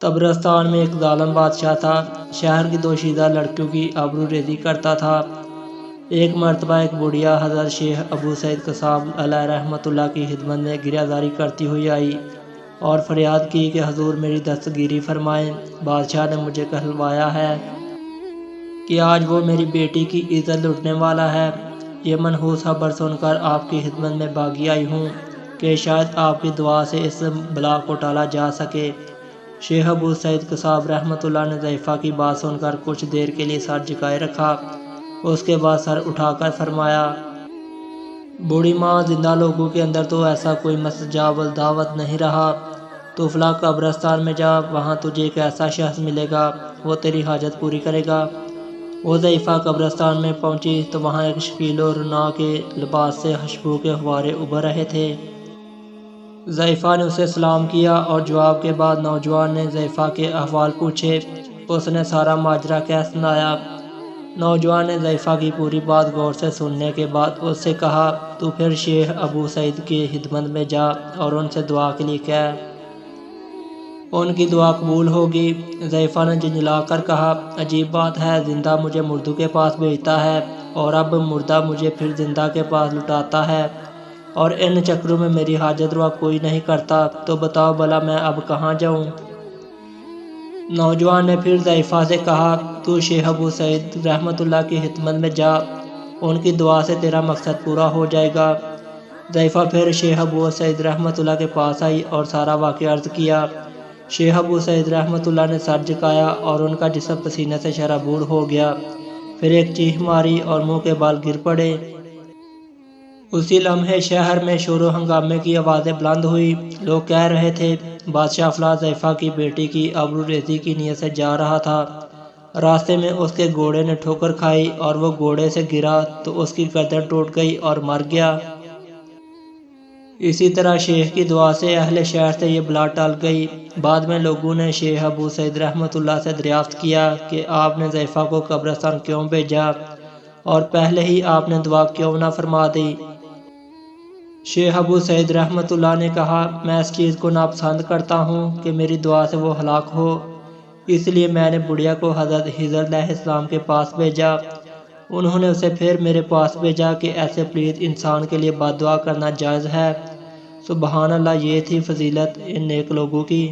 طبرستان میں ایک ظالم بادشاہ تھا، شہر کی دوشیزہ لڑکیوں کی آبرو ریزی کرتا تھا۔ ایک مرتبہ ایک بڑھیا حضرت شیخ ابو سعید قصاب علیہ رحمۃ اللہ کی خدمت میں گریہزاری کرتی ہوئی آئی اور فریاد کی کہ حضور میری دستگیری فرمائیں، بادشاہ نے مجھے کہلوایا ہے کہ آج وہ میری بیٹی کی عزت لوٹنے والا ہے۔ یہ منحوس خبر سن کر آپ کی خدمت میں بھاگی آئی ہوں کہ شاید آپ کی دعا سے اس بلا کو ٹالا جا سکے۔ شیخ ابو سعید قصاب رحمۃ اللہ نے ضعیفہ کی بات سن کر کچھ دیر کے لیے سر جھکائے رکھا، اس کے بعد سر اٹھا کر فرمایا، بوڑھی ماں، زندہ لوگوں کے اندر تو ایسا کوئی مستجاب الدعوت نہیں رہا، تو فلاں قبرستان میں جا، وہاں تجھے ایک ایسا شخص ملے گا، وہ تیری حاجت پوری کرے گا۔ وہ ضعیفہ قبرستان میں پہنچی تو وہاں ایک شکیل و رنا کے لباس سے خوشبو کے فوارے ابھر رہے تھے۔ ضعیفہ نے اسے سلام کیا اور جواب کے بعد نوجوان نے ضعیفہ کے احوال پوچھے۔ اس نے سارا ماجرا کہہ سنایا۔ نوجوان نے ضعیفہ کی پوری بات غور سے سننے کے بعد اس سے کہا، تو پھر شیخ ابو سعید کی خدمت میں جا اور ان سے دعا کے لیے کہہ، ان کی دعا قبول ہوگی۔ ضعیفہ نے جھنجھلا کر کہا، عجیب بات ہے، زندہ مجھے مردوں کے پاس بھیجتا ہے اور اب مردہ مجھے پھر زندہ کے پاس لٹاتا ہے، اور ان چکروں میں میری حاجت روا کوئی نہیں کرتا، تو بتاؤ بھلا میں اب کہاں جاؤں؟ نوجوان نے پھر ضعیفہ سے کہا، تو شیخ ابو سعید رحمۃ اللہ کی خدمت میں جا، ان کی دعا سے تیرا مقصد پورا ہو جائے گا۔ ضعیفہ پھر شیخ ابو سعید رحمۃ اللہ کے پاس آئی اور سارا واقعہ عرض کیا۔ شیخ ابو سعید رحمۃ اللہ نے سر جھکایا اور ان کا جسم پسینے سے شرابور ہو گیا، پھر ایک چیخ ماری اور منہ کے بال گر پڑے۔ اسی لمحے شہر میں شور و ہنگامے کی آوازیں بلند ہوئی۔ لوگ کہہ رہے تھے، بادشاہ فلاں ضعیفہ کی بیٹی کی آبرو ریزی کی نیت سے جا رہا تھا، راستے میں اس کے گھوڑے نے ٹھوکر کھائی اور وہ گھوڑے سے گرا تو اس کی گردن ٹوٹ گئی اور مر گیا۔ اسی طرح شیخ کی دعا سے اہل شہر سے یہ بلا ٹل گئی۔ بعد میں لوگوں نے شیخ ابو سعید رحمۃ اللہ سے دریافت کیا کہ آپ نے ضعیفہ کو قبرستان کیوں بھیجا اور پہلے ہی آپ نے دعا کیوں نہ فرما دی؟ شیخ ابو سعید رحمۃ اللہ نے کہا، میں اس چیز کو ناپسند کرتا ہوں کہ میری دعا سے وہ ہلاک ہو، اس لیے میں نے بڑھیا کو حضرت خضر علیہ السلام کے پاس بھیجا۔ انہوں نے اسے پھر میرے پاس بھیجا کہ ایسے پلید انسان کے لیے بد دعا کرنا جائز ہے۔ سبحان اللہ، یہ تھی فضیلت ان نیک لوگوں کی۔